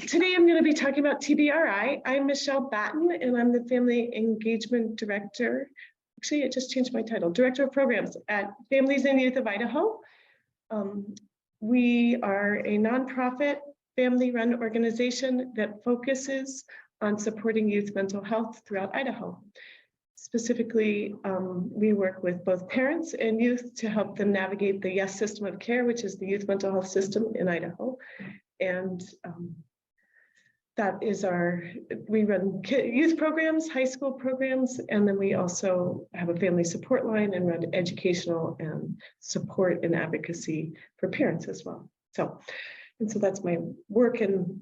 Today I'm going to be talking about TBRI. I'm Michelle Batten, and I'm the Family Engagement Director. Actually, I just changed my title, Director of Programs at Families and Youth of Idaho. We are a nonprofit, family-run organization that focuses on supporting youth mental health throughout Idaho. Specifically, we work with both parents and youth to help them navigate the YES system of care, which is the youth mental health system in Idaho. And that is we run youth programs, high school programs, and then we also have a family support line and run educational and support and advocacy for parents as well. So that's my work and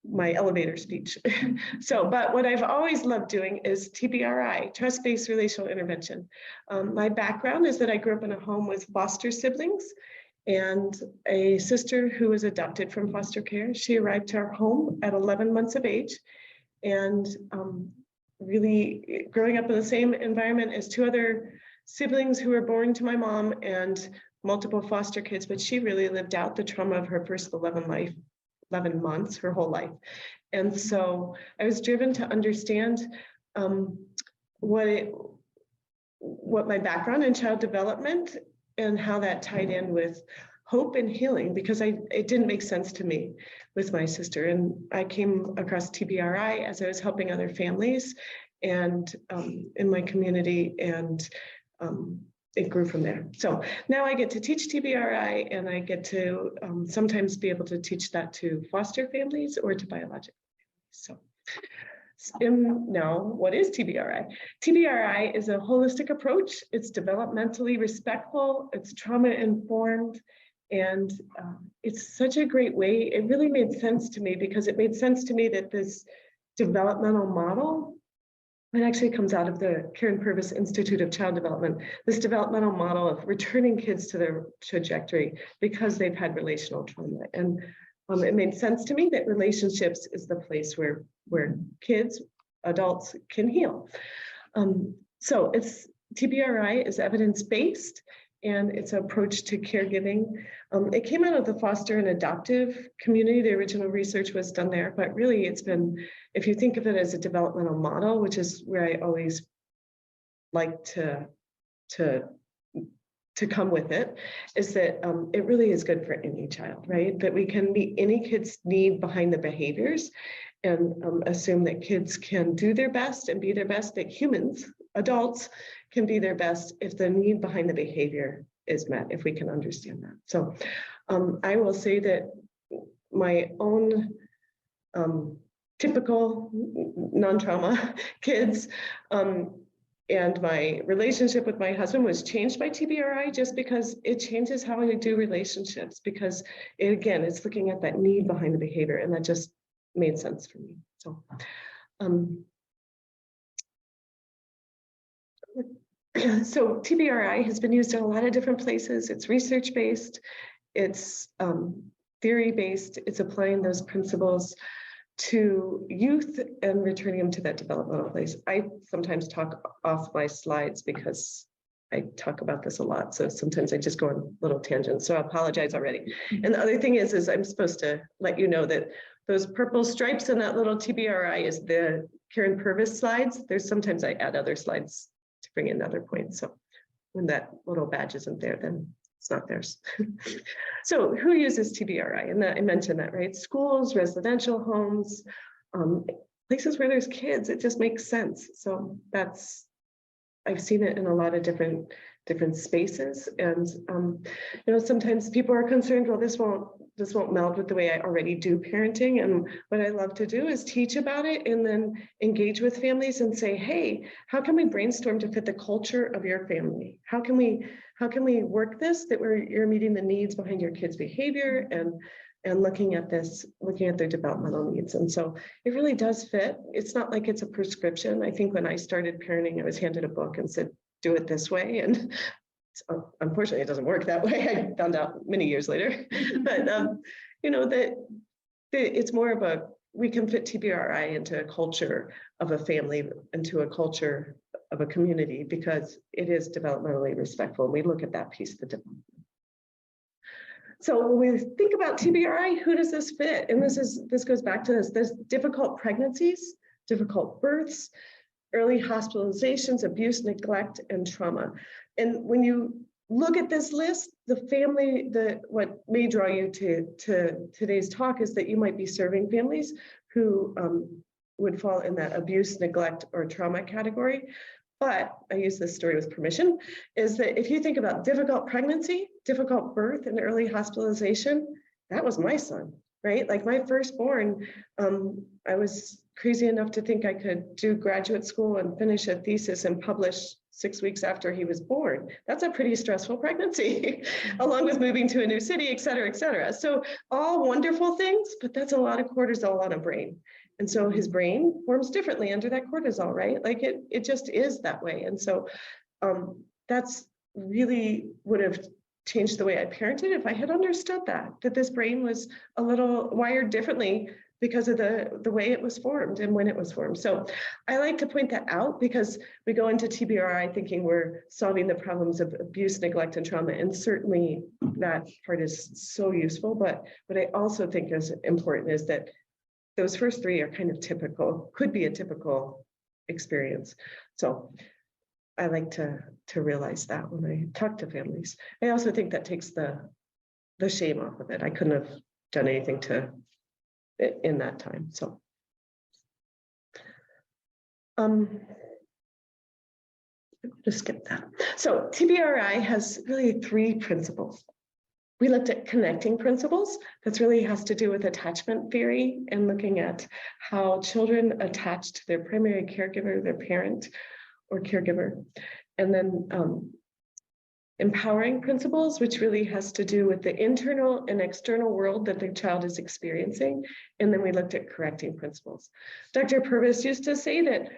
my elevator speech. But what I've always loved doing is TBRI, trust-based relational intervention. My background is that I grew up in a home with foster siblings and a sister who was adopted from foster care. She arrived to our home at 11 months of age, and really growing up in the same environment as two other siblings who were born to my mom and multiple foster kids, but she really lived out the trauma of her first 11 months, her whole life. And so I was driven to understand what my background in child development and how that tied in with hope and healing, because it didn't make sense to me with my sister. And I came across TBRI as I was helping other families and in my community, and it grew from there. So now I get to teach TBRI, and I get to sometimes be able to teach that to foster families or to biological families. Now, what is TBRI? TBRI is a holistic approach. It's developmentally respectful, it's trauma-informed, and it's such a great way. It really made sense to me because it made sense to me that this developmental model, it actually comes out of the Karen Purvis Institute of Child Development, this developmental model of returning kids to their trajectory because they've had relational trauma. And it made sense to me that relationships is the place where kids, adults can heal. So TBRI is evidence-based, and it's an approach to caregiving. It came out of the foster and adoptive community. The original research was done there, but really it's been, if you think of it as a developmental model, which is where I always like to come with it, is that it really is good for any child, right? That we can meet any kid's need behind the behaviors and assume that kids can do their best and be their best, that humans, adults, can be their best if the need behind the behavior is met, if we can understand that. So I will say that my own typical non-trauma kids and my relationship with my husband was changed by TBRI just because it changes how I do relationships, because again, it's looking at that need behind the behavior, and that just made sense for me. So so TBRI has been used in a lot of different places. It's research-based, it's theory-based, it's applying those principles to youth and returning them to that developmental place. I sometimes talk off my slides because I talk about this a lot. So sometimes I just go on little tangents. So I apologize already. And the other thing is I'm supposed to let you know that those purple stripes in that little TBRI is the Karen Purvis slides. Sometimes I add other slides to bring in other points. So when that little badge isn't there, then it's not theirs. So who uses TBRI? And I mentioned that, right? Schools, residential homes, places where there's kids, it just makes sense. So I've seen it in a lot of different spaces. And sometimes people are concerned, well, this won't meld with the way I already do parenting. And what I love to do is teach about it and then engage with families and say, hey, how can we brainstorm to fit the culture of your family? How can we work this that you're meeting the needs behind your kids' behavior and looking at their developmental needs? And so it really does fit. It's not like it's a prescription. I think when I started parenting, I was handed a book and said, do it this way. And unfortunately, it doesn't work that way. I found out many years later. But that it's more of we can fit TBRI into a culture of a family, into a culture of a community, because it is developmentally respectful. We look at that piece of the development. So when we think about TBRI, who does this fit? And this goes back to this. There's difficult pregnancies, difficult births, early hospitalizations, abuse, neglect, and trauma. And when you look at this list, the family, what may draw you to today's talk is that you might be serving families who would fall in that abuse, neglect, or trauma category. But I use this story with permission, is that if you think about difficult pregnancy, difficult birth, and early hospitalization, that was my son, right? Like my firstborn, I was crazy enough to think I could do graduate school and finish a thesis and publish 6 weeks after he was born. That's a pretty stressful pregnancy, along with moving to a new city, et cetera, et cetera. So all wonderful things, but that's a lot of cortisol on a brain. And so his brain forms differently under that cortisol, right? Like it just is that way. And so that's really would have changed the way I parented if I had understood that this brain was a little wired differently because of the way it was formed and when it was formed. So I like to point that out because we go into TBRI thinking we're solving the problems of abuse, neglect, and trauma. And certainly that part is so useful. But what I also think is important is that those first three are kind of typical, could be a typical experience. So I like to realize that when I talk to families. I also think that takes the shame off of it. I couldn't have done anything in that time. So just skip that. So TBRI has really 3 principles. We looked at connecting principles. That really has to do with attachment theory and looking at how children attach to their primary caregiver, their parent or caregiver. And then empowering principles, which really has to do with the internal and external world that the child is experiencing. And then we looked at correcting principles. Dr. Purvis used to say that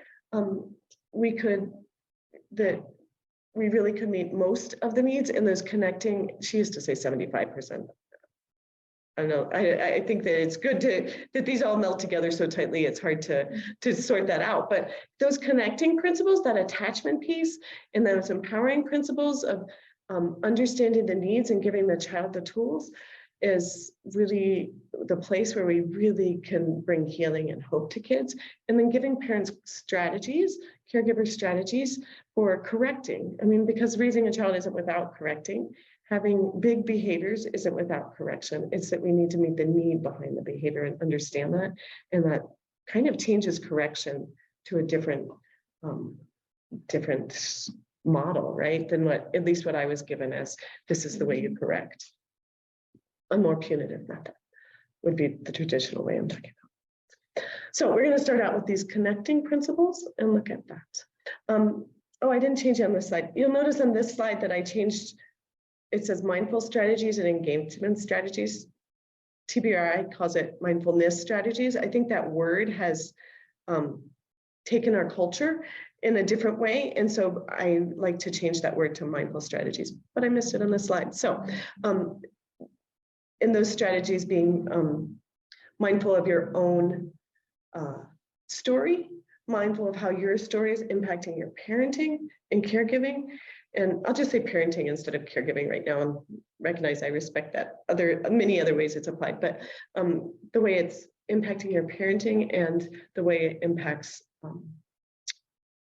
we really could meet most of the needs in those connecting. She used to say 75%. I don't know. I think that it's good that these all melt together so tightly. It's hard to sort that out. But those connecting principles, that attachment piece, and those empowering principles of understanding the needs and giving the child the tools is really the place where we really can bring healing and hope to kids. And then giving parents strategies, caregiver strategies for correcting. I mean, because raising a child isn't without correcting. Having big behaviors isn't without correction. It's that we need to meet the need behind the behavior and understand that. And that kind of changes correction to a different model, right? Than at least what I was given as this is the way you correct. A more punitive method would be the traditional way I'm talking about. So we're going to start out with these connecting principles and look at that. Oh, I didn't change it on this slide. You'll notice on this slide that I changed, it says mindful strategies and engagement strategies. TBRI calls it mindfulness strategies. I think that word has taken our culture in a different way. And so I like to change that word to mindful strategies, but I missed it on the slide. So in those strategies, being mindful of your own story, mindful of how your story is impacting your parenting and caregiving. And I'll just say parenting instead of caregiving right now and recognize I respect that many other ways it's applied, but the way it's impacting your parenting and the way it impacts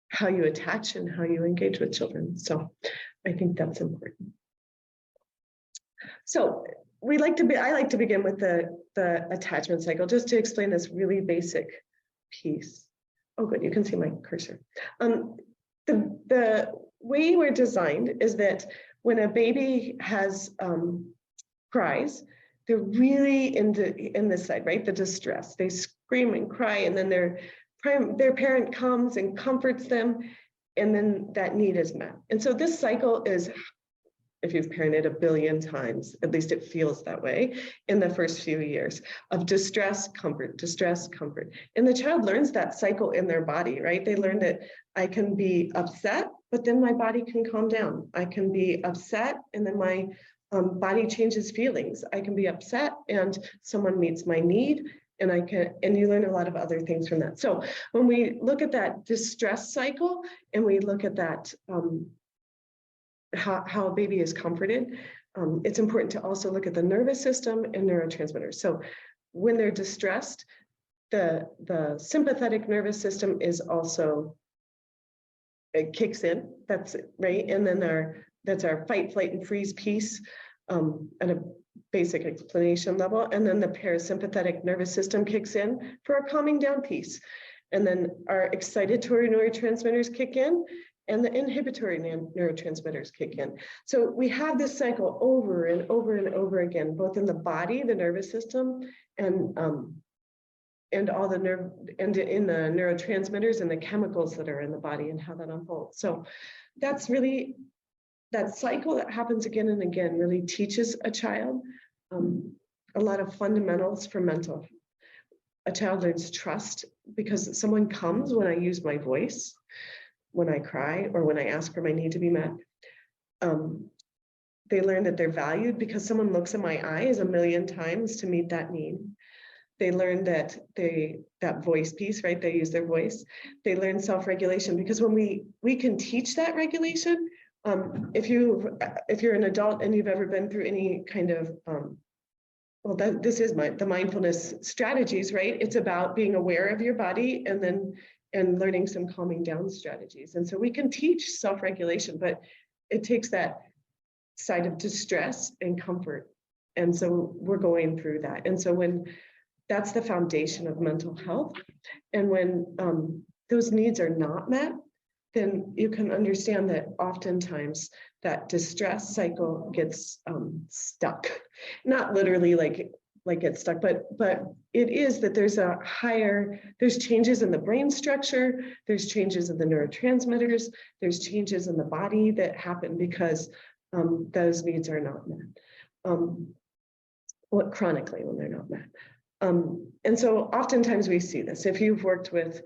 how you attach and how you engage with children. So I think that's important. So I like to begin with the attachment cycle just to explain this really basic piece. Oh, good, you can see my cursor. The way we're designed is that when a baby has cries, they're really in this side, right? The distress. They scream and cry, and then their parent comes and comforts them, and then that need is met. And so this cycle is, if you've parented a billion times, at least it feels that way in the first few years of distress, comfort, distress, comfort. And the child learns that cycle in their body, right? They learn that I can be upset, but then my body can calm down. I can be upset, and then my body changes feelings. I can be upset and someone meets my need, and you learn a lot of other things from that. So when we look at that distress cycle and we look at that, how a baby is comforted, it's important to also look at the nervous system and neurotransmitters. So when they're distressed, the sympathetic nervous system is also, it kicks in, that's right. And then that's our fight, flight, and freeze piece at a basic explanation level. And then the parasympathetic nervous system kicks in for a calming down piece. And then our excitatory neurotransmitters kick in, and the inhibitory neurotransmitters kick in. So we have this cycle over and over and over again, both in the body, the nervous system, and all the nerve, and in the neurotransmitters and the chemicals that are in the body and how that unfolds. So that's really, that cycle that happens again and again really teaches a child a lot of fundamentals for mental health. A child learns trust because someone comes when I use my voice, when I cry, or when I ask for my need to be met. They learn that they're valued because someone looks in my eyes 1,000,000 times to meet that need. They learn that that voice piece, right? They use their voice. They learn self-regulation because when we can teach that regulation, if you're an adult and you've ever been through any kind of this is the mindfulness strategies, right? It's about being aware of your body and learning some calming down strategies. And so we can teach self-regulation, but it takes that side of distress and comfort. And so we're going through that. And so when that's the foundation of mental health, and when those needs are not met, then you can understand that oftentimes that distress cycle gets stuck. Not literally like get stuck, but it is that there's changes in the brain structure, there's changes in the neurotransmitters, there's changes in the body that happen because those needs are not met. Chronically when they're not met. And so oftentimes we see this. If you've worked with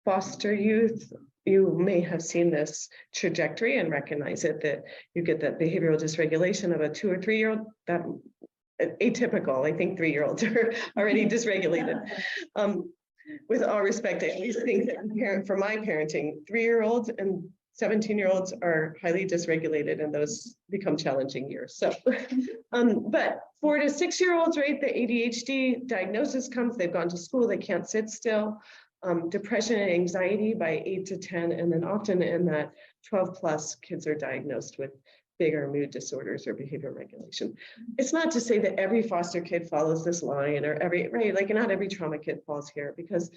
foster youth, you may have seen this trajectory and recognize it, that you get that behavioral dysregulation of a 2 or 3 year old, that atypical. I think 3-year-olds are already dysregulated. With all respect, I always think that for my parenting, 3-year-olds and 17-year-olds are highly dysregulated, and those become challenging years. So, but 4 to 6-year-olds, right, the ADHD diagnosis comes, they've gone to school, they can't sit still. Depression and anxiety by 8 to 10, and then often in that 12 plus, kids are diagnosed with bigger mood disorders or behavior regulation. It's not to say that every foster kid follows this line, or not every trauma kid falls here, because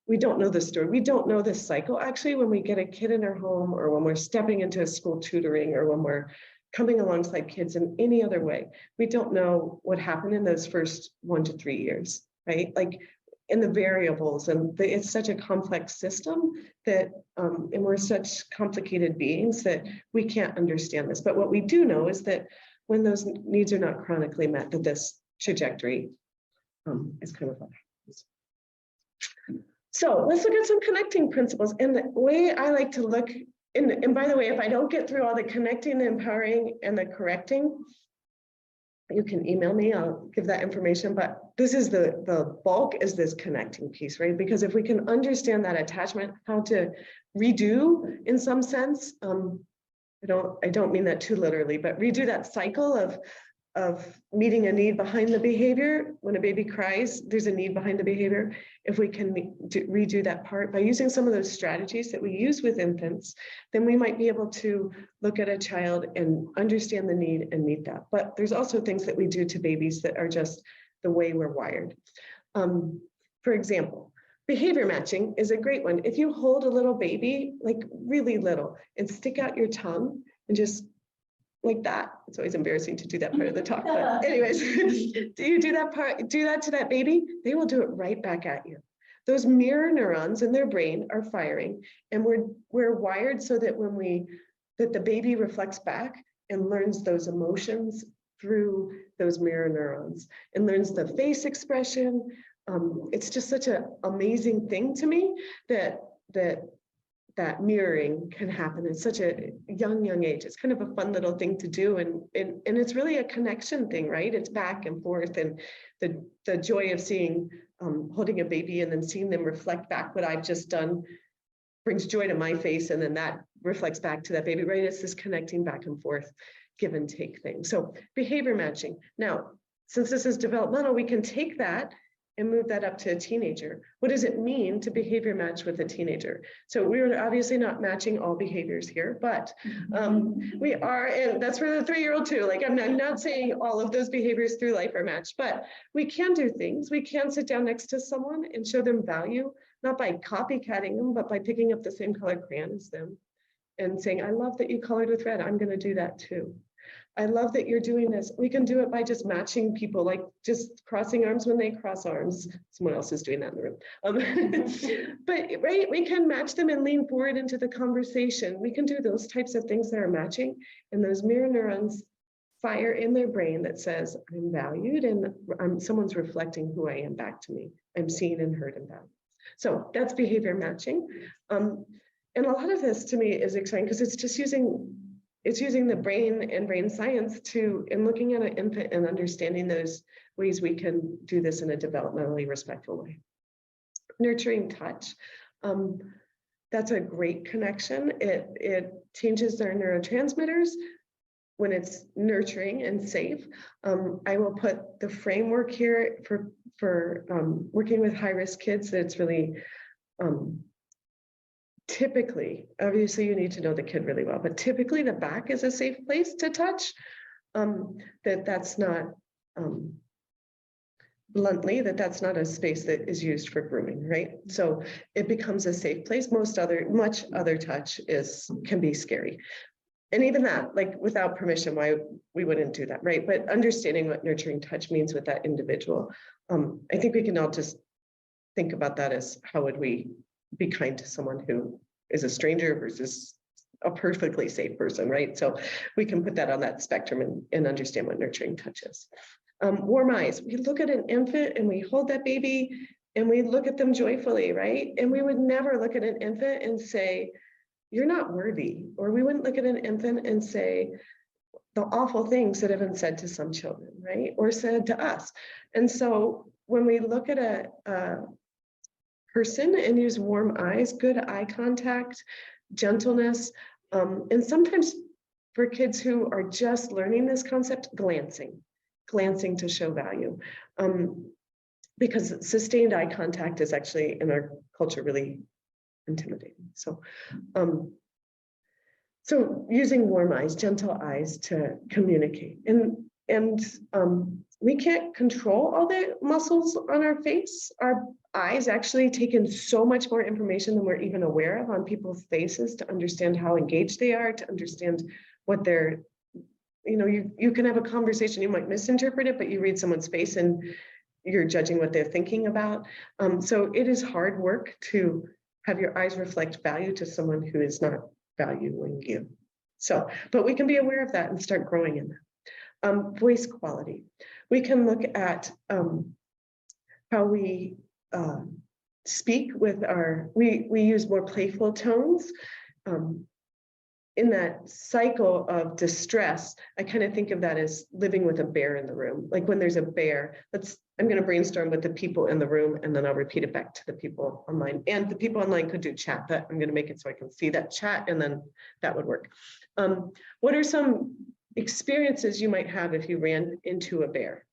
we don't know the story. We don't know this cycle. Actually, when we get a kid in our home, or when we're stepping into a school tutoring, or when we're coming alongside kids in any other way, we don't know what happened in those first 1 to 3 years, right? Like in the variables, and it's such a complex system that, and we're such complicated beings that we can't understand this. But what we do know is that when those needs are not chronically met, that this trajectory is kind of what happens. So let's look at some connecting principles. And the way I like to look, and by the way, if I don't get through all the connecting, the empowering, and the correcting, you can email me, I'll give that information, but this is the bulk is this connecting piece, right? Because if we can understand that attachment, how to redo in some sense, I don't mean that too literally, but redo that cycle of meeting a need behind the behavior. When a baby cries, there's a need behind the behavior. If we can redo that part by using some of those strategies that we use with infants, then we might be able to look at a child and understand the need and meet that. But there's also things that we do to babies that are just the way we're wired. For example, behavior matching is a great one. If you hold a little baby, like really little, and stick out your tongue and just like that. It's always embarrassing to do that part of the talk, but anyways, do you do that part, do that to that baby, they will do it right back at you. Those mirror neurons in their brain are firing, and we're wired so that that the baby reflects back and learns those emotions through those mirror neurons and learns the face expression. It's just such an amazing thing to me that mirroring can happen at such a young age. It's kind of a fun little thing to do. And it's really a connection thing, right? It's back and forth. And the joy of seeing, holding a baby and then seeing them reflect back what I've just done brings joy to my face. And then that reflects back to that baby, right? It's this connecting back and forth give and take thing. So behavior matching. Now, since this is developmental, we can take that and move that up to a teenager. What does it mean to behavior match with a teenager? So we're obviously not matching all behaviors here, but we are, and that's for the 3-year-old too. Like I'm not saying all of those behaviors through life are matched, but we can do things. We can sit down next to someone and show them value, not by copycatting them, but by picking up the same colored crayon as them and saying, I love that you colored with red. I'm gonna do that too. I love that you're doing this. We can do it by just matching people, like just crossing arms when they cross arms. Someone else is doing that in the room. But right, we can match them and lean forward into the conversation. We can do those types of things that are matching, and those mirror neurons fire in their brain that says, I'm valued and someone's reflecting who I am back to me. I'm seen and heard and valued. So that's behavior matching. And a lot of this to me is exciting because it's just using the brain and brain science and looking at an infant and understanding those ways we can do this in a developmentally respectful way. Nurturing touch, that's a great connection. It changes their neurotransmitters when it's nurturing and safe. I will put the framework here for working with high-risk kids. That's really typically, obviously you need to know the kid really well, but typically the back is a safe place to touch. That's not, bluntly, that's not a space that is used for grooming, right? So it becomes a safe place. Much other touch can be scary. And even that, like without permission, why we wouldn't do that, right? But understanding what nurturing touch means with that individual, I think we can all just think about that as how would we be kind to someone who is a stranger versus a perfectly safe person, right? So we can put that on that spectrum and understand what nurturing touch is. Warm eyes. We look at an infant and we hold that baby and we look at them joyfully, right? And we would never look at an infant and say, you're not worthy. Or we wouldn't look at an infant and say the awful things that have been said to some children, right? Or said to us. And so when we look at a person and use warm eyes, good eye contact, gentleness, and sometimes for kids who are just learning this concept, glancing to show value. Because sustained eye contact is actually in our culture really intimidating. So, so using warm eyes, gentle eyes to communicate. And we can't control all the muscles on our face. Our eyes actually take in so much more information than we're even aware of on people's faces to understand how engaged they are, to understand what they're, you can have a conversation, you might misinterpret it, but you read someone's face and you're judging what they're thinking about. So it is hard work to have your eyes reflect value to someone who is not valuing you. So, but we can be aware of that and start growing in that. Voice quality. We can look at how we speak with we use more playful tones. In that cycle of distress, I kind of think of that as living with a bear in the room. Like when there's a bear, I'm going to brainstorm with the people in the room and then I'll repeat it back to the people online. And the people online could do chat, but I'm going to make it so I can see that chat and then that would work. What are some experiences you might have if you ran into a bear?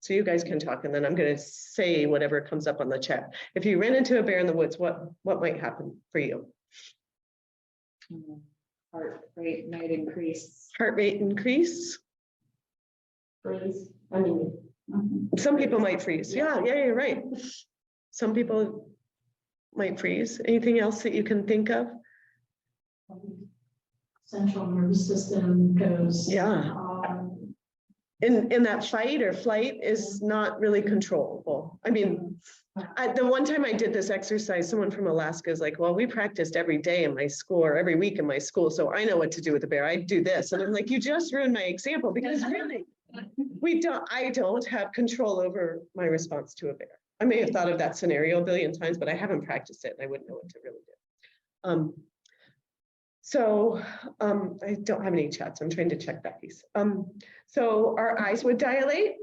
So you guys can talk and then I'm going to say whatever comes up on the chat. If you ran into a bear in the woods, what might happen for you? Heart rate might increase. Heart rate increase? Freeze. I mean, some people might freeze. Yeah, you're right. Some people might freeze. Anything else that you can think of? Central nervous system goes. Yeah. In that fight or flight is not really controllable. I mean, the one time I did this exercise, someone from Alaska is like, well, we practiced every day in my school or every week in my school, so I know what to do with the bear. I do this. And I'm like, you just ruined my example because really, I don't have control over my response to a bear. I may have thought of that scenario a billion times, but I haven't practiced it and I wouldn't know what to really do. So I don't have any chats. I'm trying to check that piece. So our eyes would dilate.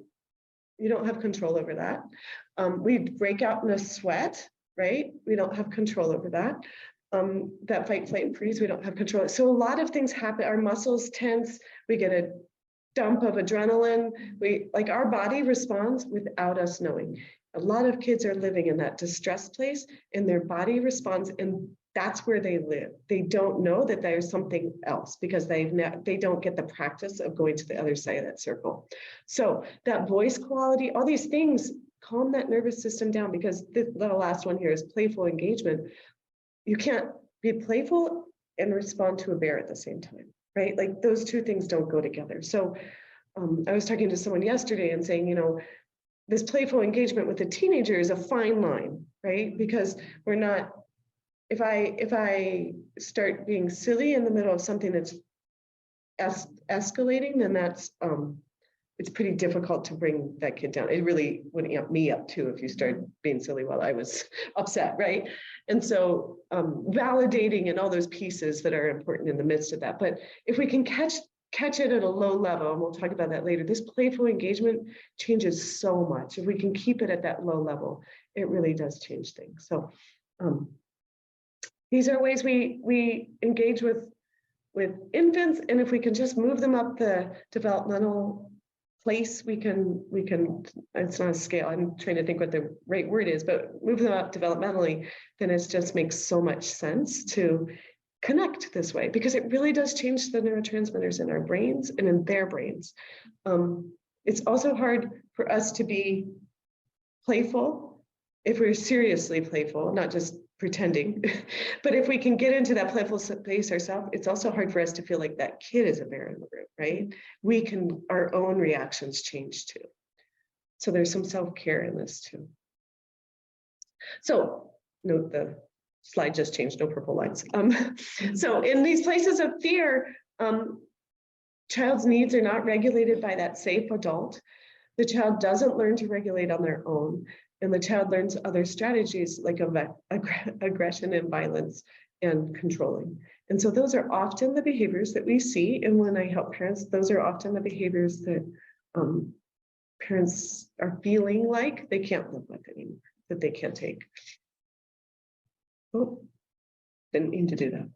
You don't have control over that. We'd break out in a sweat, right? We don't have control over that. that fight, flight, and freeze, we don't have control. So a lot of things happen. Our muscles tense. We get a dump of adrenaline. Our body responds without us knowing. A lot of kids are living in that distress place, and their body responds, and that's where they live. They don't know that there's something else because they don't get the practice of going to the other side of that circle. So that voice quality, all these things calm that nervous system down, because the last one here is playful engagement. You can't be playful and respond to a bear at the same time, right? Like those two things don't go together. So I was talking to someone yesterday and saying, you know, this playful engagement with a teenager is a fine line, right? Because we're not, if I start being silly in the middle of something that's escalating, then that's it's pretty difficult to bring that kid down. It really would amp me up too if you start being silly while I was upset, right? And so validating and all those pieces that are important in the midst of that. But if we can catch it at a low level, and we'll talk about that later, this playful engagement changes so much. If we can keep it at that low level, it really does change things. So these are ways we engage with infants, and if we can just move them up the developmental place, we can, it's not a scale, I'm trying to think what the right word is, but move them up developmentally, then it just makes so much sense to connect this way, because it really does change the neurotransmitters in our brains and in their brains. It's also hard for us to be playful if we're seriously playful, not just pretending. But if we can get into that playful space ourselves, it's also hard for us to feel like that kid is a bear in the room, right? We can, our own reactions change too. So there's some self-care in this too. So note the slide just changed, no purple lines. So in these places of fear, child's needs are not regulated by that safe adult. The child doesn't learn to regulate on their own. And the child learns other strategies like aggression and violence and controlling. And so those are often the behaviors that we see. And when I help parents, those are often the behaviors that parents are feeling like they can't live with anymore, that they can't take. Oh, didn't mean to do that.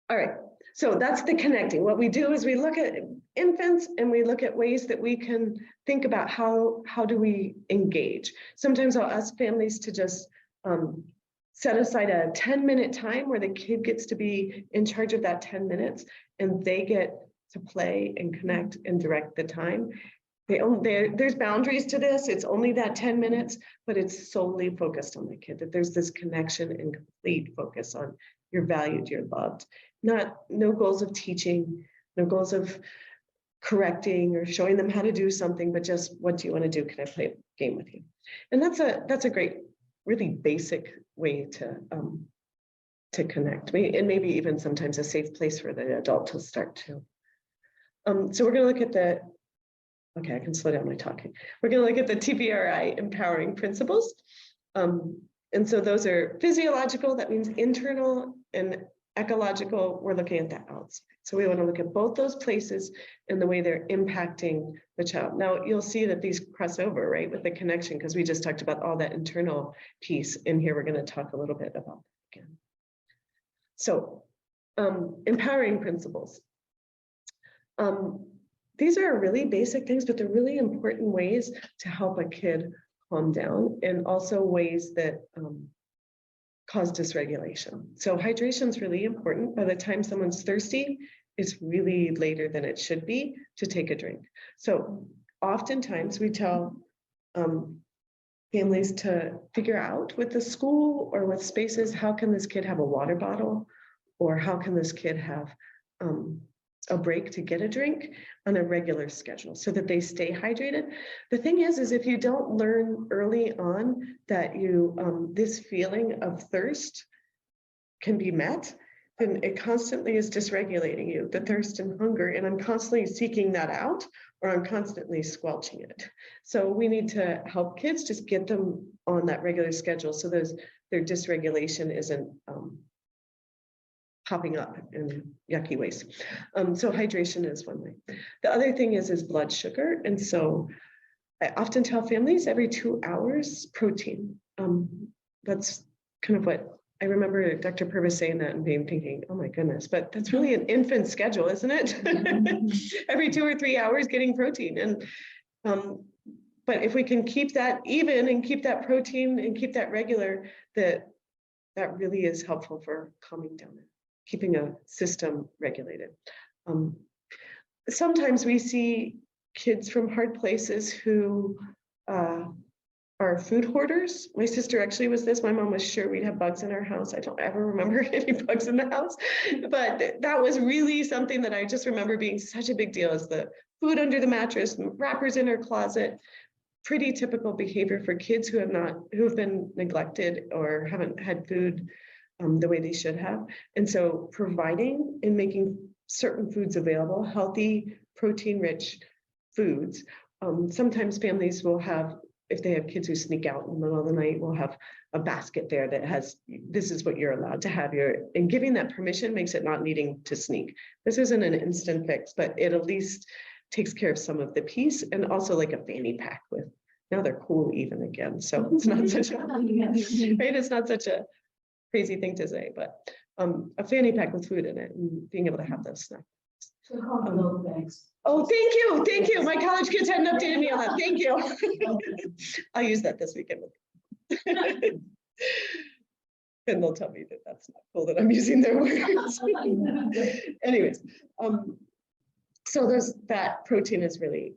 All right. So that's the connecting. What we do is we look at infants and we look at ways that we can think about how do we engage. Sometimes I'll ask families to just set aside a 10-minute time where the kid gets to be in charge of that 10 minutes and they get to play and connect and direct the time. There's boundaries to this. It's only that 10 minutes, but it's solely focused on the kid, that there's this connection and complete focus on you're valued, you're loved. No goals of teaching, no goals of correcting or showing them how to do something, but just what do you want to do? Can I play a game with you? And that's a great, really basic way to connect. And maybe even sometimes a safe place for the adult to start too. So we're going to look at the, okay, I can slow down my talking. We're going to look at the TBRI empowering principles. And so those are physiological, that means internal, and ecological, we're looking at the outside. So we want to look at both those places and the way they're impacting the child. Now you'll see that these cross over, right, with the connection, because we just talked about all that internal piece. And here we're going to talk a little bit about that again. So empowering principles. These are really basic things, but they're really important ways to help a kid calm down, and also ways that cause dysregulation. So hydration is really important. By the time someone's thirsty, it's really later than it should be to take a drink. So oftentimes we tell families to figure out with the school or with spaces, how can this kid have a water bottle, or how can this kid have a break to get a drink on a regular schedule so that they stay hydrated. The thing is if you don't learn early on that this feeling of thirst can be met, then it constantly is dysregulating you, the thirst and hunger, and I'm constantly seeking that out, or I'm constantly squelching it. So we need to help kids just get them on that regular schedule so their dysregulation isn't popping up in yucky ways. So hydration is one way. The other thing is blood sugar. And so I often tell families every 2 hours, protein. That's kind of what I remember Dr. Purvis saying that and being thinking, oh my goodness, but that's really an infant schedule, isn't it? Every 2 or 3 hours getting protein. And but if we can keep that even and keep that protein and keep that regular, that really is helpful for calming down, keeping a system regulated. Sometimes we see kids from hard places who are food hoarders. My sister actually was this. My mom was sure we'd have bugs in our house. I don't ever remember any bugs in the house, but that was really something that I just remember being such a big deal, is the food under the mattress, wrappers in her closet. Pretty typical behavior for kids who have been neglected or haven't had food the way they should have. And so providing and making certain foods available, healthy, protein-rich foods. Sometimes families will have, if they have kids who sneak out in the middle of the night, we'll have a basket there that has, this is what you're allowed to have. And giving that permission makes it not needing to sneak. This isn't an instant fix, but it at least takes care of some of the piece, and also like a fanny pack with, now they're cool even again. So it's not such a, right? It's not such a crazy thing to say, but a fanny pack with food in it and being able to have those snacks. Oh, thank you. My college kids hadn't updated me on that. Thank you. I'll use that this weekend. And they'll tell me that that's not cool that I'm using their words. Anyways, so that protein is really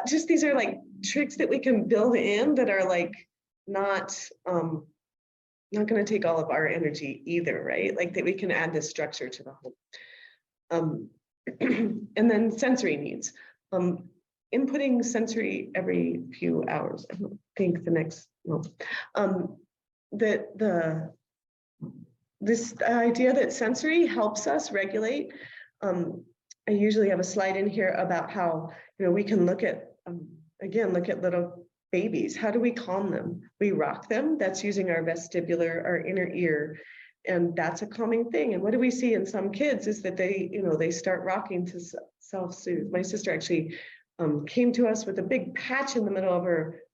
just, these are like tricks that we can build in that are like not going to take all of our energy either, right? Like that we can add this structure to the whole. And then sensory needs. Inputting sensory every few hours. I don't think the next, no. This idea that sensory helps us regulate. I usually have a slide in here about how, we can look at, again, look at little babies. How do we calm them? We rock them. That's using our vestibular, our inner ear. And that's a calming thing. And what do we see in some kids is that they start rocking to self-soothe. My sister actually came to us with a big patch in the middle of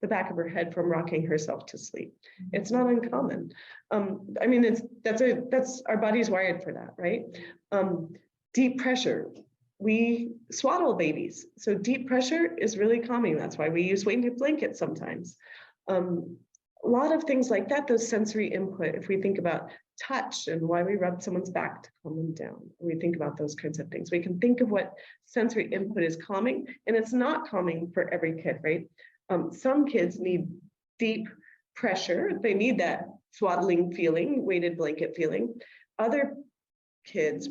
the back of her head from rocking herself to sleep. It's not uncommon. I mean, that's our body's wired for that, right? Deep pressure. We swaddle babies. So deep pressure is really calming. That's why we use weighted blankets sometimes. A lot of things like that, those sensory input, if we think about touch and why we rub someone's back to calm them down, we think about those kinds of things. We can think of what sensory input is calming, and it's not calming for every kid, right? Some kids need deep pressure. They need that swaddling feeling, weighted blanket feeling. Other kids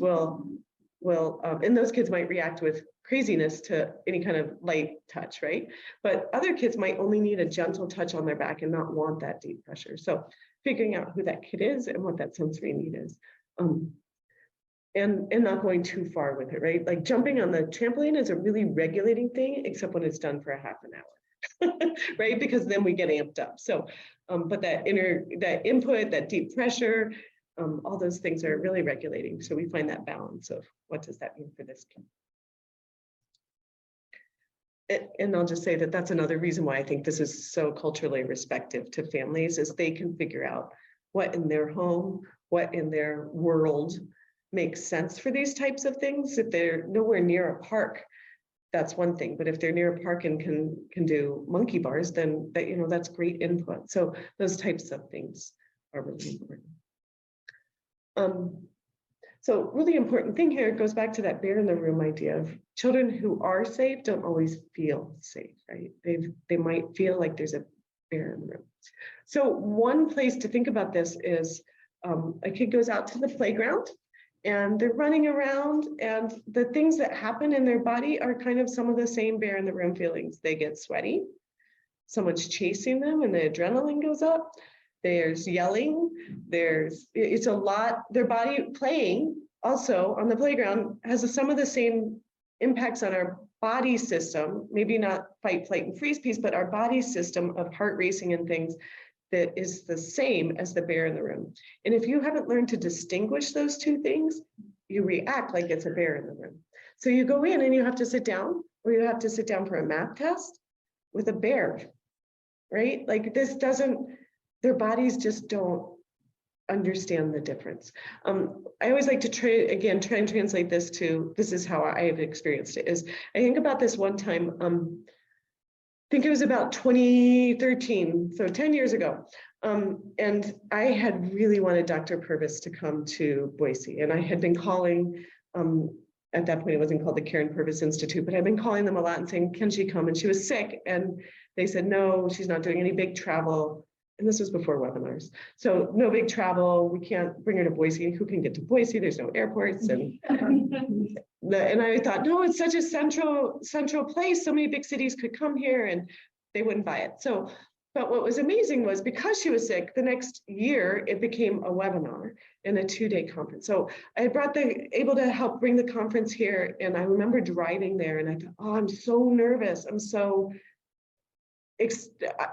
and those kids might react with craziness to any kind of light touch, right? But other kids might only need a gentle touch on their back and not want that deep pressure. So figuring out who that kid is and what that sensory need is. And not going too far with it, right? Like jumping on the trampoline is a really regulating thing, except when it's done for a half an hour, right? Because then we get amped up. So, but that input, that deep pressure, all those things are really regulating. So we find that balance of what does that mean for this kid? And I'll just say that that's another reason why I think this is so culturally respective to families, is they can figure out what in their home, what in their world makes sense for these types of things. If they're nowhere near a park, that's one thing. But if they're near a park and can do monkey bars, then that's great input. So those types of things are really important. So really important thing here goes back to that bear in the room idea of children who are safe don't always feel safe, right? They might feel like there's a bear in the room. So one place to think about this is a kid goes out to the playground and they're running around, and the things that happen in their body are kind of some of the same bear in the room feelings. They get sweaty, someone's chasing them and the adrenaline goes up. There's yelling, it's a lot, their body playing also on the playground has some of the same impacts on our body system, maybe not fight, flight, and freeze piece, but our body system of heart racing and things that is the same as the bear in the room. And if you haven't learned to distinguish those two things, you react like it's a bear in the room. So you go in and you have to sit down, or you have to sit down for a math test with a bear, right? Like this doesn't, their bodies just don't understand the difference. I always like to try and translate this to, this is how I have experienced it, is I think about this one time, I think it was about 2013, so 10 years ago. And I had really wanted Dr. Purvis to come to Boise, and I had been calling, at that point it wasn't called the Karen Purvis Institute, but I'd been calling them a lot and saying, can she come? And she was sick, and they said, no, she's not doing any big travel. And this was before webinars. So no big travel, we can't bring her to Boise. Who can get to Boise? There's no airports. And I thought, no, it's such a central place. So many big cities could come here, and they wouldn't buy it. So, but what was amazing was because she was sick, the next year it became a webinar and a 2-day conference. So I able to help bring the conference here. And I remember driving there and I thought, oh, I'm so nervous. I'm so,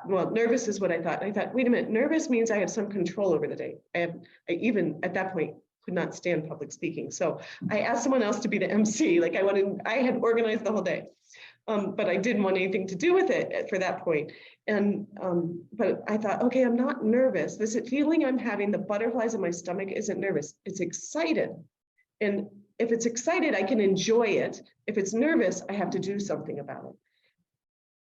well, nervous is what I thought. I thought, wait a minute, nervous means I have some control over the day. I even at that point could not stand public speaking. So I asked someone else to be the MC. Like I had organized the whole day. But I didn't want anything to do with it for that point. And but I thought, okay, I'm not nervous. This feeling I'm having, the butterflies in my stomach, isn't nervous. It's excited. And if it's excited, I can enjoy it. If it's nervous, I have to do something about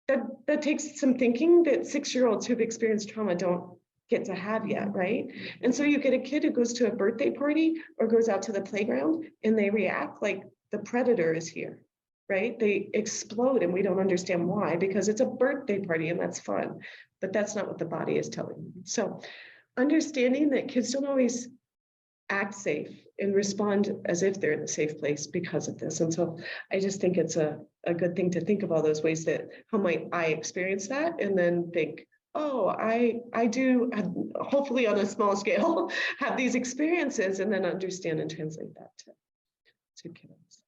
it. That takes some thinking that 6-year-olds who've experienced trauma don't get to have yet, right? And so you get a kid who goes to a birthday party or goes out to the playground and they react like the predator is here. Right? They explode and we don't understand why, because it's a birthday party and that's fun, but that's not what the body is telling them. So understanding that kids don't always act safe and respond as if they're in a safe place because of this. And so I just think it's a good thing to think of all those ways that how might I experience that, and then think, oh, I do, hopefully on a small scale, have these experiences, and then understand and translate that to kiddos.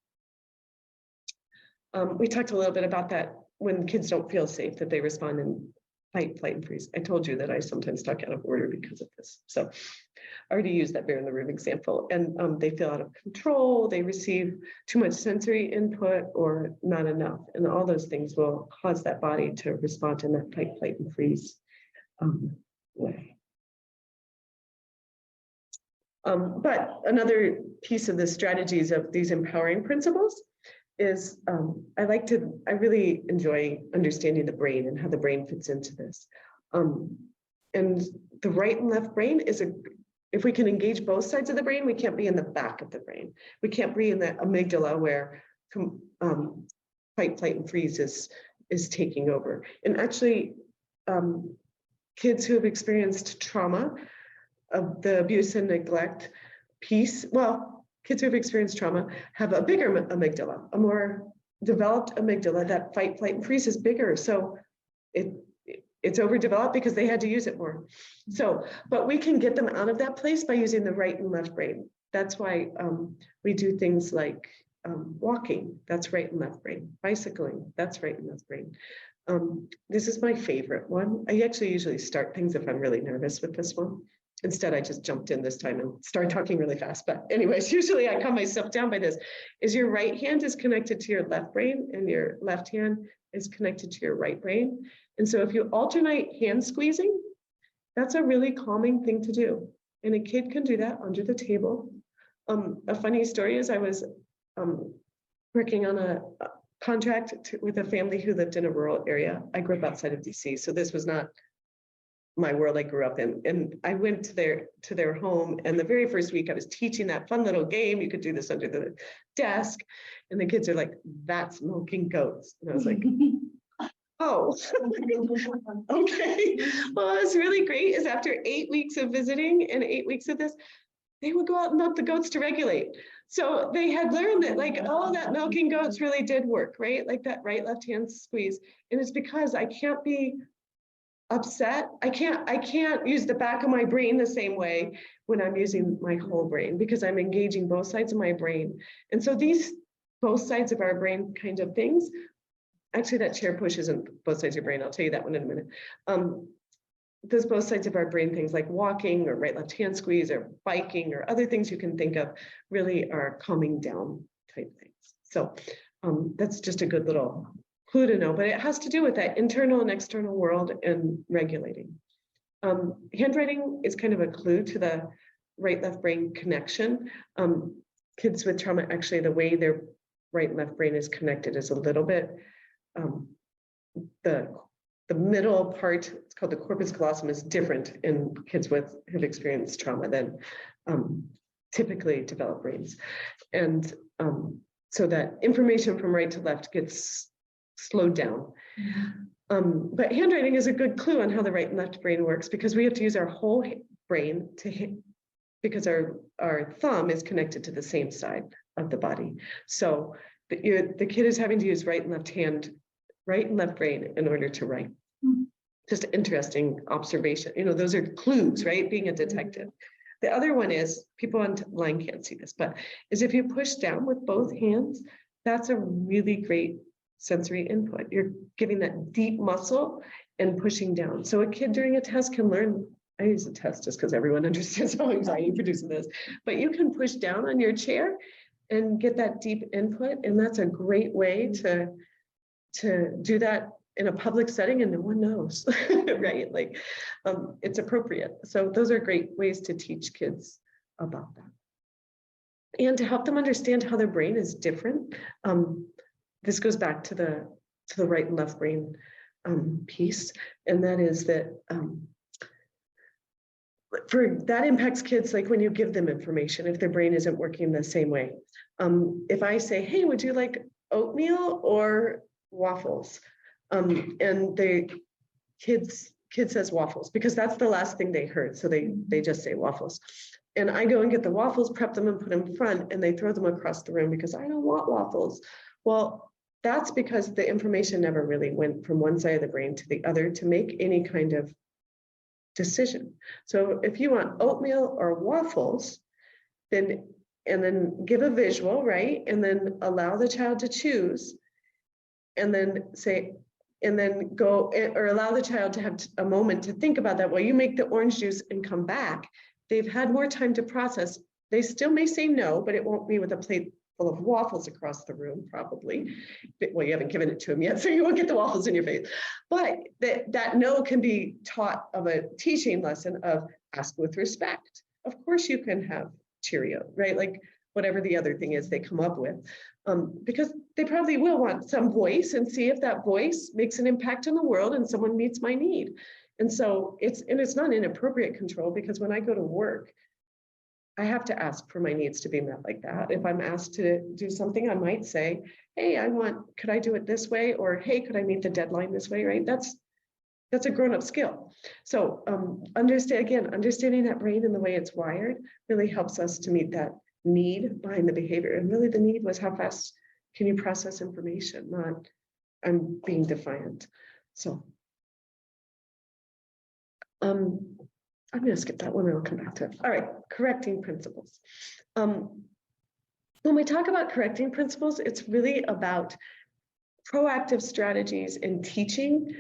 We talked a little bit about that when kids don't feel safe, that they respond in fight, flight, and freeze. I told you that I sometimes talk out of order because of this. So I already used that bear in the room example. And they feel out of control, they receive too much sensory input or not enough. And all those things will cause that body to respond in that fight, flight, and freeze way. But another piece of the strategies of these empowering principles is I really enjoy understanding the brain and how the brain fits into this. And the right and left brain is if we can engage both sides of the brain, we can't be in the back of the brain. We can't be in the amygdala where fight, flight, and freeze is taking over. And actually, kids who have experienced trauma of the abuse and neglect piece, well, kids who have experienced trauma have a bigger amygdala, a more developed amygdala. That fight, flight, and freeze is bigger. So it's overdeveloped because they had to use it more. So, but we can get them out of that place by using the right and left brain. That's why we do things like walking, that's right and left brain. Bicycling, that's right and left brain. This is my favorite one. I actually usually start things if I'm really nervous with this one. Instead, I just jumped in this time and started talking really fast. But anyways, usually I calm myself down by this. Is your right hand is connected to your left brain and your left hand is connected to your right brain. And so if you alternate hand squeezing, that's a really calming thing to do. And a kid can do that under the table. A funny story is I was working on a contract with a family who lived in a rural area. I grew up outside of DC, so this was not my world I grew up in. And I went to their home, and the very first week I was teaching that fun little game. You could do this under the desk. And the kids are like, that's milking goats. And I was like, oh, okay. Well, what's really great is after 8 weeks of visiting and 8 weeks of this, they would go out and milk the goats to regulate. So they had learned that, like, oh, that milking goats really did work, right? Like that right left hand squeeze. And it's because I can't be upset. I can't use the back of my brain the same way when I'm using my whole brain, because I'm engaging both sides of my brain. And so these both sides of our brain kind of things, actually that chair push isn't both sides of your brain. I'll tell you that one in a minute. Those both sides of our brain things like walking or right left hand squeeze or biking or other things you can think of really are calming down type things. So that's just a good little clue to know, but it has to do with that internal and external world and regulating. Handwriting is kind of a clue to the right-left brain connection. Kids with trauma, actually, the way their right and left brain is connected is a little bit, the middle part, it's called the corpus callosum, is different in kids who've experienced trauma than typically developed brains. And so that information from right to left gets slowed down. But handwriting is a good clue on how the right and left brain works, because we have to use our whole brain to hit, because our thumb is connected to the same side of the body. So the kid is having to use right and left brain in order to write. Just interesting observation. Those are clues, right? Being a detective. The other one is, people online can't see this, but is if you push down with both hands, that's a really great sensory input. You're giving that deep muscle and pushing down. So a kid during a test can learn, I use a test just because everyone understands how anxiety produces this, but you can push down on your chair and get that deep input. And that's a great way to do that in a public setting and no one knows, right? Like, it's appropriate. So those are great ways to teach kids about that. And to help them understand how their brain is different. This goes back to the right and left brain piece. And that is that that impacts kids, like when you give them information, if their brain isn't working the same way. If I say, hey, would you like oatmeal or waffles? And the kid says waffles because that's the last thing they heard. So they just say waffles. And I go and get the waffles, prep them and put them in front, and they throw them across the room because I don't want waffles. Well, that's because the information never really went from one side of the brain to the other to make any kind of decision. So if you want oatmeal or waffles, then give a visual, right? And then allow the child to choose, and then say, and then go, or allow the child to have a moment to think about that while you make the orange juice and come back. They've had more time to process. They still may say no, but it won't be with a plate full of waffles across the room, probably. Well, you haven't given it to them yet, so you won't get the waffles in your face. But that no can be taught of a teaching lesson of ask with respect. Of course you can have Cheerio, right? Like whatever the other thing is they come up with. Because they probably will want some voice and see if that voice makes an impact in the world and someone meets my need. And so it's not inappropriate control, because when I go to work, I have to ask for my needs to be met like that. If I'm asked to do something, I might say, hey, could I do it this way? Or, hey, could I meet the deadline this way, right? That's a grown-up skill. So understanding that brain and the way it's wired really helps us to meet that need behind the behavior. And really the need was, how fast can you process information, not I'm being defiant. So I'm going to skip that one and I'll come back to it. All right, correcting principles. When we talk about correcting principles, it's really about proactive strategies in teaching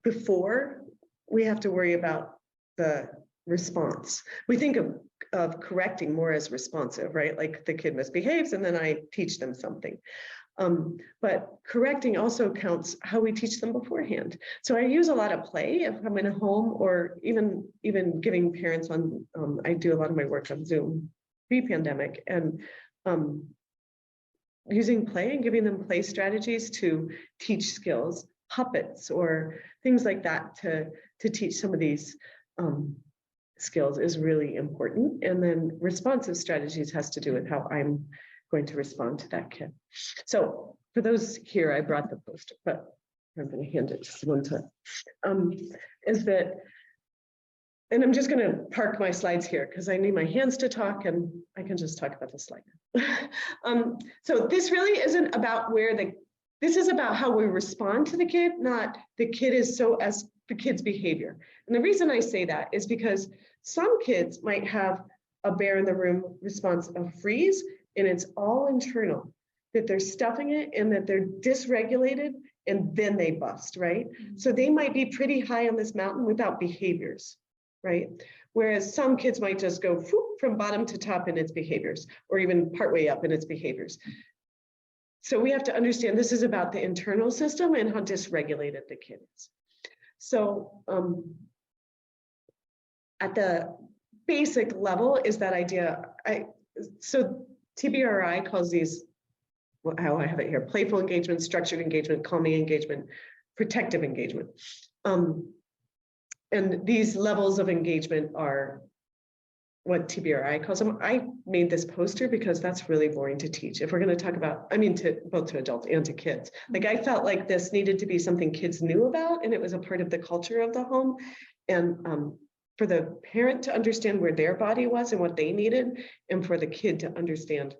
before we have to worry about the response. We think of correcting more as responsive, right? Like the kid misbehaves and then I teach them something. But correcting also counts how we teach them beforehand. So I use a lot of play if I'm in a home, or even giving parents on, I do a lot of my work on Zoom pre-pandemic, and using play and giving them play strategies to teach skills, puppets or things like that to teach some of these skills is really important. And then responsive strategies has to do with how I'm going to respond to that kid. So for those here, I brought the poster, but I'm going to hand it to someone to, is that, and I'm just going to park my slides here because I need my hands to talk and I can just talk about the slide. So this really isn't about this is about how we respond to the kid, not the kid is so as the kid's behavior. And the reason I say that is because some kids might have a bear in the room response of freeze, and it's all internal, that they're stuffing it and that they're dysregulated and then they bust, right? So they might be pretty high on this mountain without behaviors, right? Whereas some kids might just go from bottom to top in its behaviors, or even partway up in its behaviors. So we have to understand this is about the internal system and how dysregulated the kid is. So at the basic level is that idea. So TBRI calls these, well, how I have it here, playful engagement, structured engagement, calming engagement, protective engagement. And these levels of engagement are what TBRI calls them. I made this poster because that's really boring to teach. If we're going to talk about, I mean, both to adults and to kids, like I felt like this needed to be something kids knew about, and it was a part of the culture of the home. And for the parent to understand where their body was and what they needed, and for the kid to understand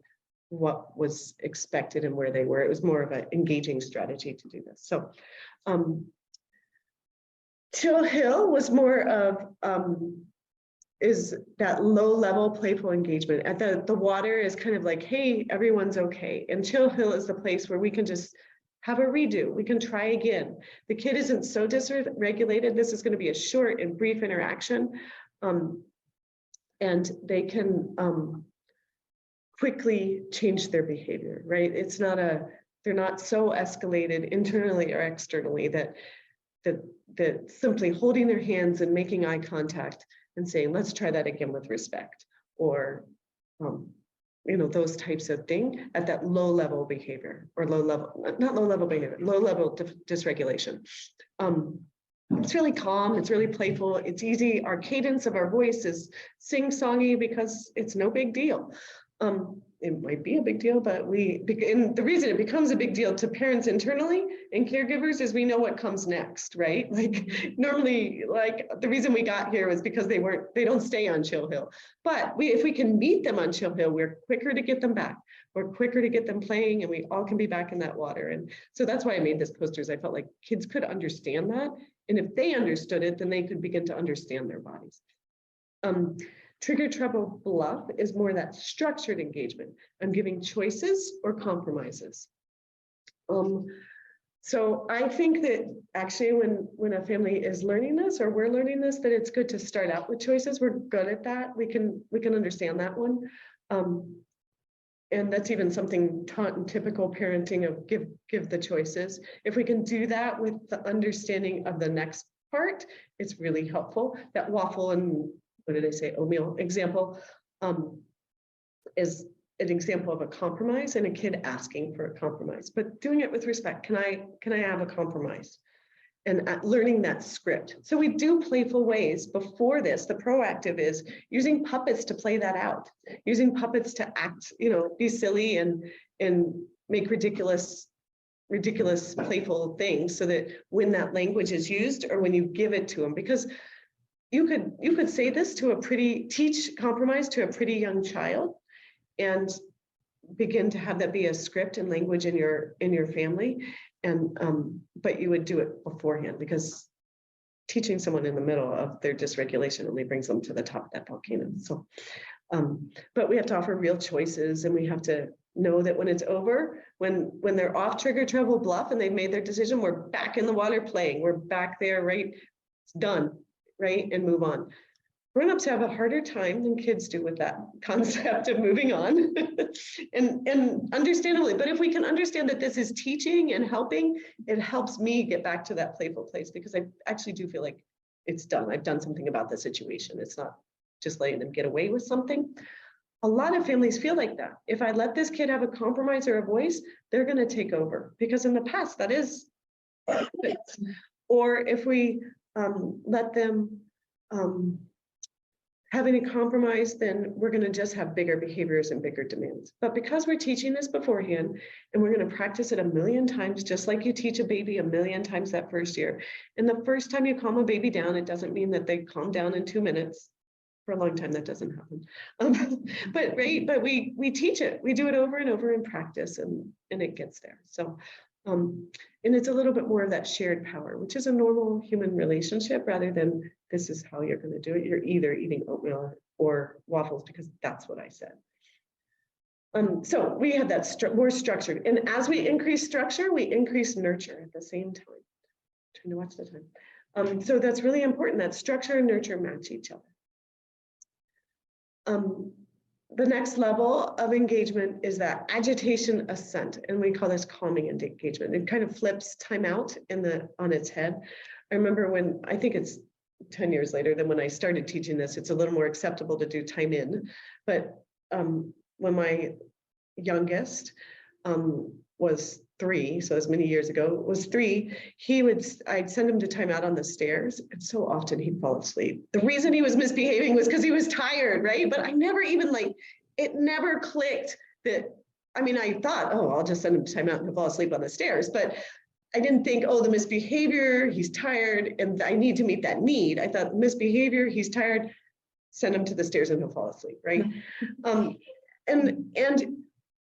what was expected and where they were. It was more of an engaging strategy to do this. So Chill Hill was more of is that low level playful engagement. At the water is kind of like, hey, everyone's okay. And Chill Hill is the place where we can just have a redo. We can try again. The kid isn't so dysregulated. This is going to be a short and brief interaction. And they can quickly change their behavior, right? It's not they're not so escalated internally or externally that simply holding their hands and making eye contact and saying, let's try that again with respect, or those types of things at that low level behavior, or low level behavior, low level dysregulation. It's really calm, it's really playful, it's easy. Our cadence of our voice is sing-songy because it's no big deal. It might be a big deal, but and the reason it becomes a big deal to parents internally and caregivers is we know what comes next, right? Like normally, like the reason we got here was because they don't stay on Chill Hill. But if we can meet them on Chill Hill, we're quicker to get them back. We're quicker to get them playing, and we all can be back in that water. And so that's why I made this posters. I felt like kids could understand that. And if they understood it, then they could begin to understand their bodies. Trigger, trouble, bluff is more that structured engagement. I'm giving choices or compromises. So I think that actually when a family is learning this, or we're learning this, that it's good to start out with choices. We're good at that. We can understand that one. And that's even something taught in typical parenting of give the choices. If we can do that with the understanding of the next part, it's really helpful. That waffle and what did I say, oatmeal example is an example of a compromise and a kid asking for a compromise, but doing it with respect. Can I have a compromise? And learning that script. So we do playful ways before this. The proactive is using puppets to play that out, using puppets to act, be silly and make ridiculous playful things, so that when that language is used or when you give it to them, because you could say this to teach compromise to a pretty young child and begin to have that be a script and language in your family. And but you would do it beforehand, because teaching someone in the middle of their dysregulation only brings them to the top of that volcano. So, but we have to offer real choices, and we have to know that when it's over, when they're off trigger, trouble, bluff, and they've made their decision, we're back in the water playing. We're back there, right? It's done. Right, and move on. Grown-ups have a harder time than kids do with that concept of moving on, and understandably. But if we can understand that this is teaching and helping, it helps me get back to that playful place, because I actually do feel like it's done. I've done something about the situation. It's not just letting them get away with something. A lot of families feel like that. If I let this kid have a compromise or a voice, they're going to take over, because in the past that is. Or if we let them have any compromise, then we're going to just have bigger behaviors and bigger demands. But because we're teaching this beforehand, and we're going to practice it a million times, just like you teach a baby a million times that first year. And the first time you calm a baby down, it doesn't mean that they calm down in 2 minutes. For a long time, that doesn't happen. But we teach it. We do it over and over in practice, and it gets there. So. And it's a little bit more of that shared power, which is a normal human relationship, rather than this is how you're going to do it. You're either eating oatmeal or waffles because that's what I said. So we have that more structured. And as we increase structure, we increase nurture at the same time. I'm trying to watch the time. So that's really important, that structure and nurture match each other. The next level of engagement is that agitation ascent, and we call this calming engagement. It kind of flips time out on its head. I remember when, I think it's 10 years later than when I started teaching this. It's a little more acceptable to do time in. But when my youngest was 3, so as many years ago, was 3, I'd send him to timeout on the stairs, and so often he'd fall asleep. The reason he was misbehaving was because he was tired, right? But I never even it never clicked that, I mean, I thought, oh, I'll just send him to timeout and he'll fall asleep on the stairs. But I didn't think, oh, the misbehavior, he's tired, and I need to meet that need. I thought misbehavior, he's tired, send him to the stairs and he'll fall asleep, right? And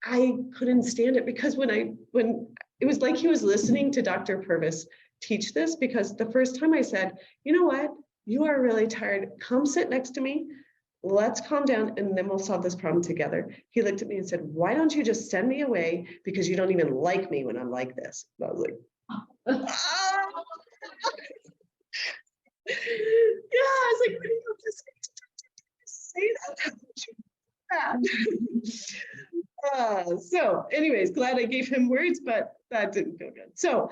I couldn't stand it, because when it was like he was listening to Dr. Purvis teach this, because the first time I said, you know what, you are really tired, come sit next to me, let's calm down, and then we'll solve this problem together. He looked at me and said, why don't you just send me away, because you don't even like me when I'm like this. And I was like, ah! Yeah, I was like, you just say that. So anyways, glad I gave him words, but that didn't feel good. So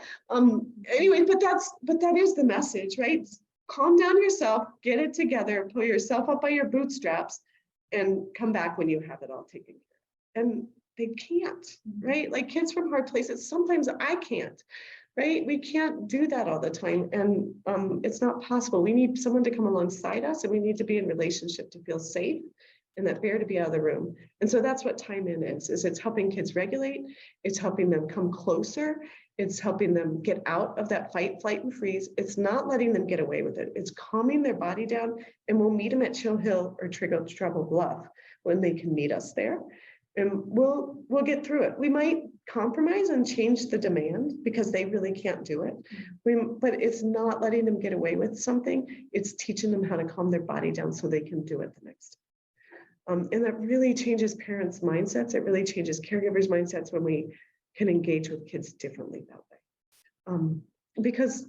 anyway, but that is the message, right? Calm down yourself, get it together, pull yourself up by your bootstraps, and come back when you have it all taken care of. And they can't, right? Like kids from hard places, sometimes I can't, right? We can't do that all the time. And it's not possible. We need someone to come alongside us, and we need to be in relationship to feel safe, and that fear to be out of the room. And so that's what time in is it's helping kids regulate, it's helping them come closer, it's helping them get out of that fight, flight, and freeze. It's not letting them get away with it. It's calming their body down, and we'll meet them at Chill Hill or Treble Bluff when they can meet us there. And we'll get through it. We might compromise and change the demand because they really can't do it. But it's not letting them get away with something. It's teaching them how to calm their body down so they can do it the next time. And that really changes parents' mindsets. It really changes caregivers' mindsets when we can engage with kids differently that way. Because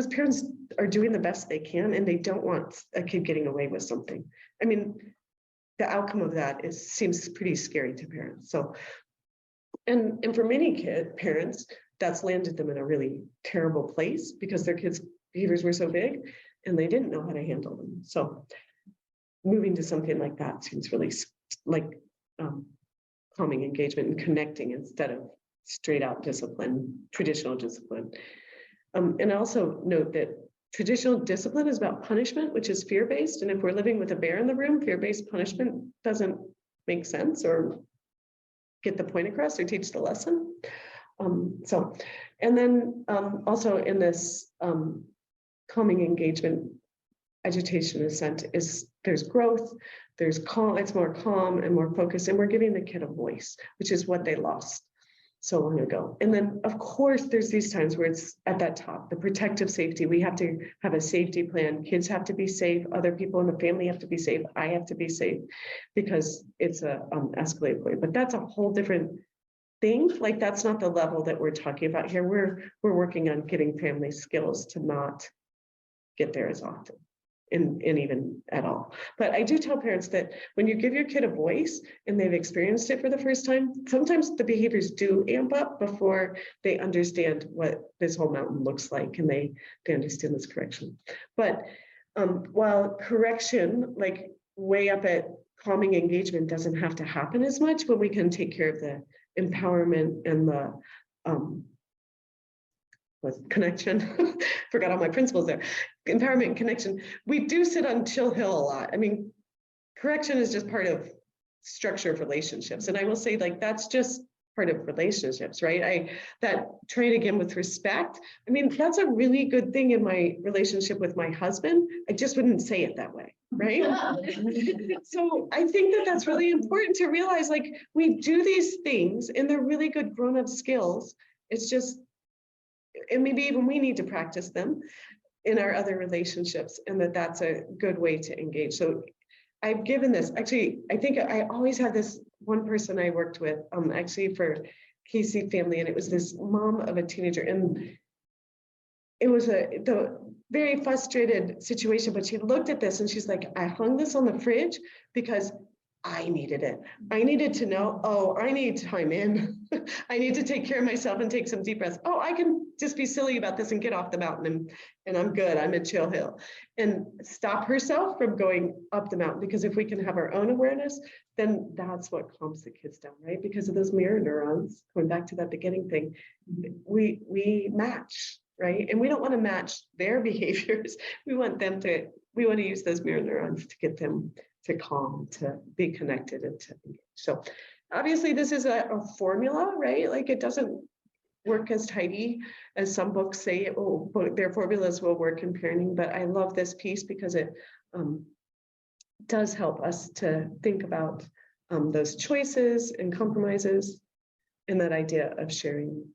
parents are doing the best they can, and they don't want a kid getting away with something. I mean, the outcome of that seems pretty scary to parents. So, and for many parents, that's landed them in a really terrible place because their kids' behaviors were so big and they didn't know how to handle them. So moving to something like that seems really like calming engagement and connecting instead of straight out discipline, traditional discipline. And also note that traditional discipline is about punishment, which is fear-based. And if we're living with a bear in the room, fear-based punishment doesn't make sense or get the point across or teach the lesson. And then also in this calming engagement, agitation ascent there's growth, there's calm, it's more calm and more focused, and we're giving the kid a voice, which is what they lost so long ago. And then of course there's these times where it's at that top, the protective safety. We have to have a safety plan. Kids have to be safe, other people in the family have to be safe, I have to be safe, because it's a escalated point. But that's a whole different thing. Like that's not the level that we're talking about here. We're working on getting family skills to not get there as often. And even at all. But I do tell parents that when you give your kid a voice and they've experienced it for the first time, sometimes the behaviors do amp up before they understand what this whole mountain looks like and they understand this correction. But while correction, like way up at calming engagement, doesn't have to happen as much when we can take care of the empowerment and the connection. Forgot all my principles there. Empowerment and connection. We do sit on Chill Hill a lot. I mean, correction is just part of structure of relationships. And I will say, like, that's just part of relationships, right? That train again with respect. I mean, that's a really good thing in my relationship with my husband. I just wouldn't say it that way, right? So I think that that's really important to realize, like, we do these things and they're really good grown-up skills. It's just, and maybe even we need to practice them in our other relationships, and that's a good way to engage. So I've given this, actually, I think I always had this one person I worked with, actually for Casey family, and it was this mom of a teenager, and it was the very frustrated situation, but she looked at this and she's like, I hung this on the fridge because I needed it. I needed to know, oh, I need time in. I need to take care of myself and take some deep breaths. Oh, I can just be silly about this and get off the mountain and I'm good. I'm at Chill Hill. And stop herself from going up the mountain, because if we can have our own awareness, then that's what calms the kids down, right? Because of those mirror neurons, going back to that beginning thing, we match, right? And we don't want to match their behaviors. We want to use those mirror neurons to get them to calm, to be connected, and to engage. So obviously this is a formula, right? Like it doesn't work as tidy as some books say it will, but their formulas will work in parenting. But I love this piece because it does help us to think about those choices and compromises and that idea of sharing